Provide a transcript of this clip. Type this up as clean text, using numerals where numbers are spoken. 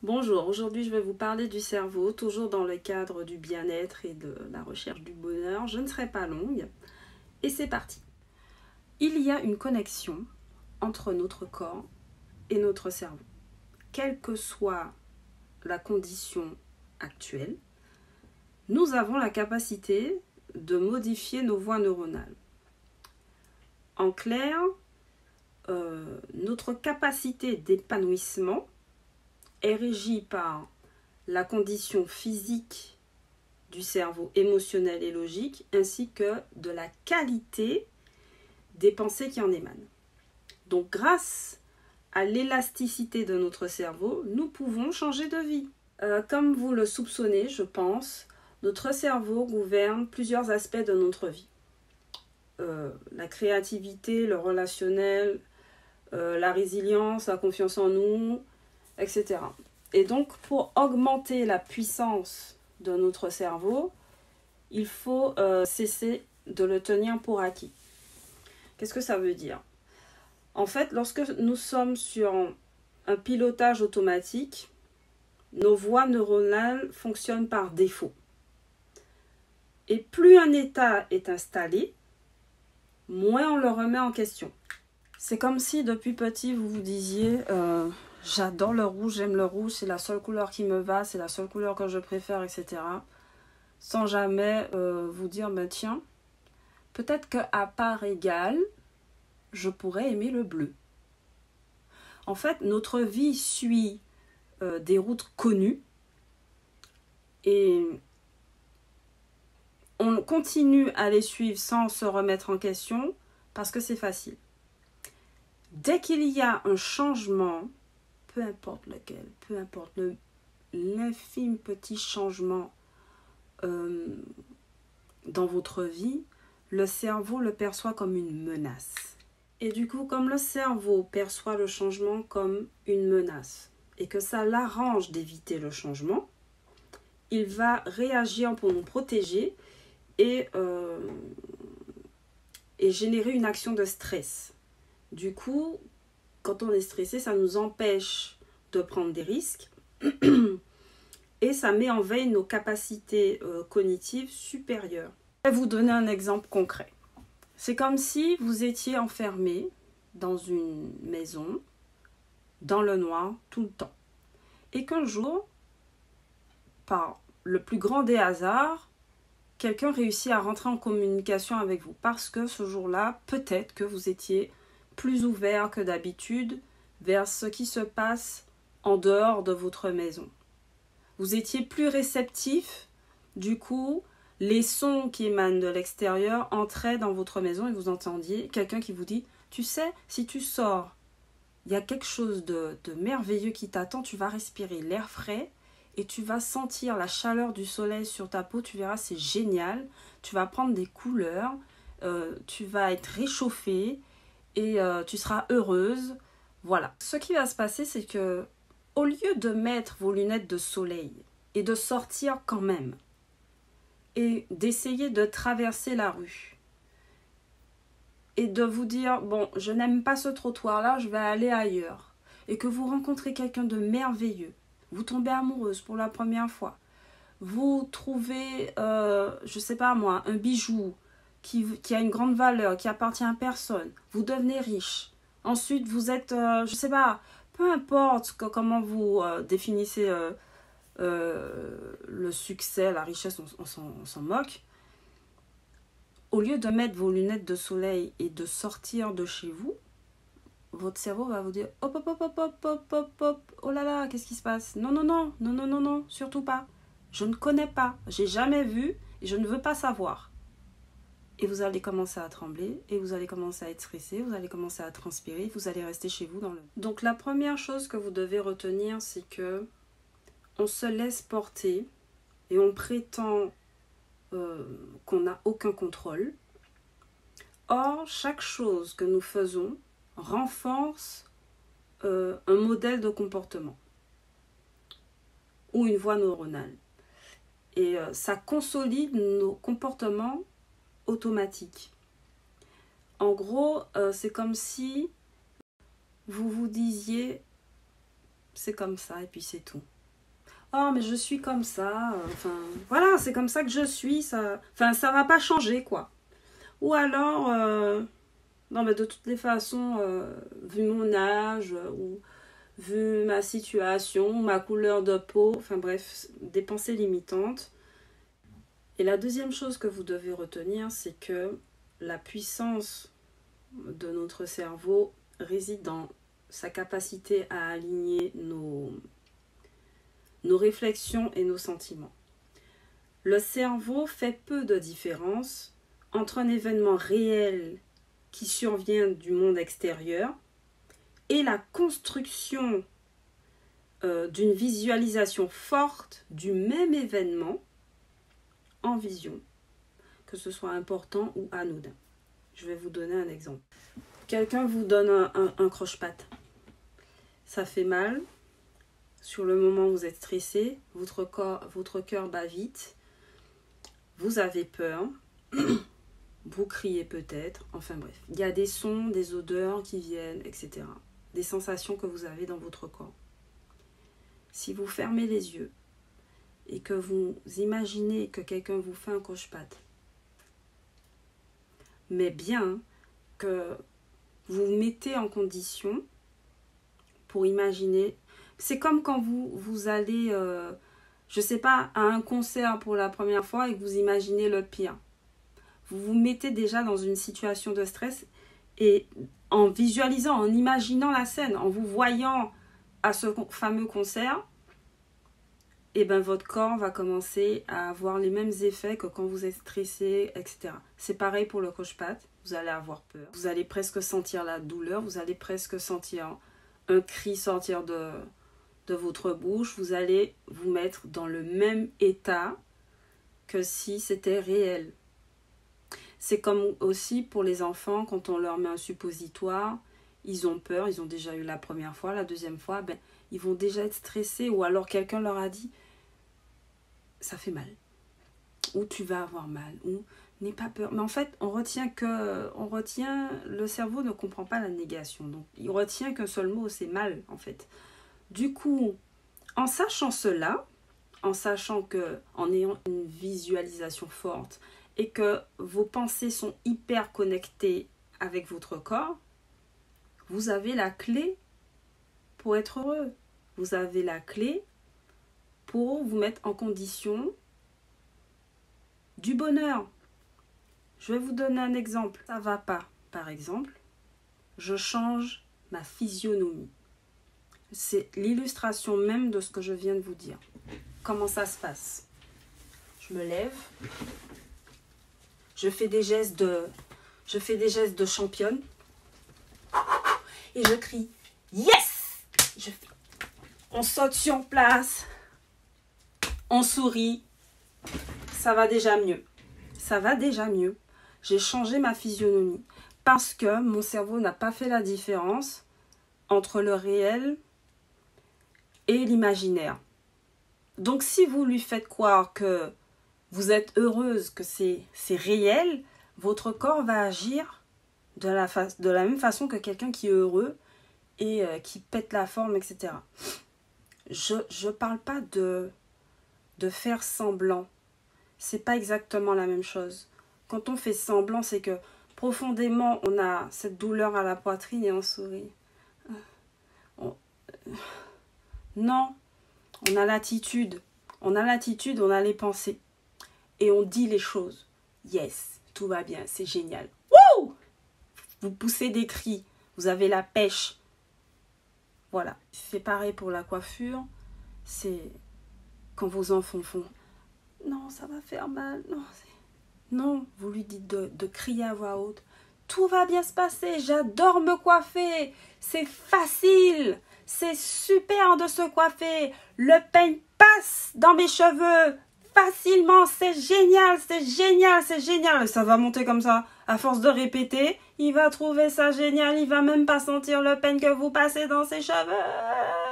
Bonjour, aujourd'hui je vais vous parler du cerveau, toujours dans le cadre du bien-être et de la recherche du bonheur. Je ne serai pas longue et c'est parti. Il y a une connexion entre notre corps et notre cerveau. Quelle que soit la condition actuelle, nous avons la capacité de modifier nos voies neuronales. En clair, notre capacité d'épanouissement est régie par la condition physique du cerveau émotionnel et logique, ainsi que de la qualité des pensées qui en émanent. Donc grâce à l'élasticité de notre cerveau, nous pouvons changer de vie. Comme vous le soupçonnez, je pense, notre cerveau gouverne plusieurs aspects de notre vie. La créativité, le relationnel, la résilience, la confiance en nous, etc. Et donc, pour augmenter la puissance de notre cerveau, il faut cesser de le tenir pour acquis. Qu'est-ce que ça veut dire? En fait, lorsque nous sommes sur un pilotage automatique, nos voies neuronales fonctionnent par défaut. Et plus un état est installé, moins on le remet en question. C'est comme si depuis petit vous vous disiez j'adore le rouge, j'aime le rouge, c'est la seule couleur qui me va, c'est la seule couleur que je préfère, etc. Sans jamais vous dire tiens, peut-être qu'à part égale, je pourrais aimer le bleu. En fait, notre vie suit des routes connues et on continue à les suivre sans se remettre en question parce que c'est facile. Dès qu'il y a un changement, peu importe lequel, peu importe l'infime petit changement dans votre vie, le cerveau le perçoit comme une menace. Et du coup, comme le cerveau perçoit le changement comme une menace et que ça l'arrange d'éviter le changement, il va réagir pour nous protéger et générer une action de stress. Du coup, quand on est stressé, ça nous empêche de prendre des risques et ça met en veille nos capacités cognitives supérieures. Je vais vous donner un exemple concret. C'est comme si vous étiez enfermé dans une maison, dans le noir, tout le temps. Et qu'un jour, par le plus grand des hasards, quelqu'un réussit à rentrer en communication avec vous. Parce que ce jour-là, peut-être que vous étiez plus ouvert que d'habitude vers ce qui se passe en dehors de votre maison. Vous étiez plus réceptif, du coup, les sons qui émanent de l'extérieur entraient dans votre maison et vous entendiez quelqu'un qui vous dit « Tu sais, si tu sors, il y a quelque chose de merveilleux qui t'attend, tu vas respirer l'air frais et tu vas sentir la chaleur du soleil sur ta peau, tu verras, c'est génial, tu vas prendre des couleurs, tu vas être réchauffé et tu seras heureuse. » Voilà. Ce qui va se passer, c'est que au lieu de mettre vos lunettes de soleil et de sortir quand même, et d'essayer de traverser la rue et de vous dire bon, je n'aime pas ce trottoir-là, je vais aller ailleurs, et que vous rencontrez quelqu'un de merveilleux, vous tombez amoureuse pour la première fois, vous trouvez, je sais pas moi, un bijou qui a une grande valeur, qui appartient à personne, vous devenez riche, ensuite vous êtes, je sais pas, peu importe comment vous définissez le succès, la richesse, on s'en moque. Au lieu de mettre vos lunettes de soleil et de sortir de chez vous, votre cerveau va vous dire hop, hop, hop, hop, hop, hop, hop, hop, oh là là, qu'est-ce qui se passe? Non, non, non, non, non, non, non, surtout pas. Je ne connais pas, j'ai jamais vu et je ne veux pas savoir. Et vous allez commencer à trembler, et vous allez commencer à être stressé, vous allez commencer à transpirer, vous allez rester chez vous dans le... Donc la première chose que vous devez retenir, c'est que on se laisse porter et on prétend qu'on n'a aucun contrôle. Or, chaque chose que nous faisons renforce un modèle de comportement ou une voie neuronale. Et ça consolide nos comportements automatiques. En gros, c'est comme si vous vous disiez c'est comme ça et puis c'est tout. Oh, mais je suis comme ça. Enfin, voilà, c'est comme ça que je suis. Enfin, ça va pas changer, quoi. Ou alors, non, mais de toutes les façons, vu mon âge, ou vu ma situation, ma couleur de peau, enfin bref, des pensées limitantes. Et la deuxième chose que vous devez retenir, c'est que la puissance de notre cerveau réside dans sa capacité à aligner nos réflexions et nos sentiments. Le cerveau fait peu de différence entre un événement réel qui survient du monde extérieur et la construction d'une visualisation forte du même événement en vision, que ce soit important ou anodin. Je vais vous donner un exemple. Quelqu'un vous donne un croche-patte. Ça fait mal. Sur le moment où vous êtes stressé, votre cœur bat vite. Vous avez peur. Vous criez peut-être. Enfin bref, il y a des sons, des odeurs qui viennent, etc. Des sensations que vous avez dans votre corps. Si vous fermez les yeux et que vous imaginez que quelqu'un vous fait un croche-patte, mais bien que vous vous mettez en condition pour imaginer. C'est comme quand vous allez, je sais pas, à un concert pour la première fois et que vous imaginez le pire. Vous vous mettez déjà dans une situation de stress et en visualisant, en imaginant la scène, en vous voyant à ce fameux concert, et ben votre corps va commencer à avoir les mêmes effets que quand vous êtes stressé, etc. C'est pareil pour le croche-patte, vous allez avoir peur. Vous allez presque sentir la douleur, vous allez presque sentir un cri sortir de votre bouche. Vous allez vous mettre dans le même état que si c'était réel. C'est comme aussi pour les enfants, quand on leur met un suppositoire, ils ont peur, ils ont déjà eu la première fois, la deuxième fois, ben, ils vont déjà être stressés, ou alors quelqu'un leur a dit ça fait mal, ou tu vas avoir mal, ou n'aie pas peur. Mais en fait, le cerveau ne comprend pas la négation, donc il retient qu'un seul mot, c'est mal en fait. Du coup, en sachant cela, en sachant que, en ayant une visualisation forte et que vos pensées sont hyper connectées avec votre corps, vous avez la clé pour être heureux. Vous avez la clé pour vous mettre en condition du bonheur. Je vais vous donner un exemple. Ça va pas, par exemple. Je change ma physionomie. C'est l'illustration même de ce que je viens de vous dire. Comment ça se passe? Je me lève. Je fais des gestes de championne. Et je crie yes! On saute sur place. On sourit. Ça va déjà mieux. Ça va déjà mieux. J'ai changé ma physionomie. Parce que mon cerveau n'a pas fait la différence entre le réel et l'imaginaire. Donc si vous lui faites croire que vous êtes heureuse, que c'est réel, votre corps va agir de la même façon que quelqu'un qui est heureux et qui pète la forme, etc. Je parle pas de faire semblant. C'est pas exactement la même chose. Quand on fait semblant, c'est que profondément, on a cette douleur à la poitrine et on sourit. Non, on a l'attitude. On a les pensées. Et on dit les choses. Yes, tout va bien, c'est génial. Wouh! Vous poussez des cris. Vous avez la pêche. Voilà. C'est pareil pour la coiffure. C'est quand vos enfants font « Non, ça va faire mal. » Non, vous lui dites de crier à voix haute. « Tout va bien se passer. J'adore me coiffer. C'est facile. C'est super de se coiffer. Le peigne passe dans mes cheveux. Facilement. C'est génial, c'est génial, c'est génial. » Ça va monter comme ça. À force de répéter, il va trouver ça génial. Il va même pas sentir le peigne que vous passez dans ses cheveux.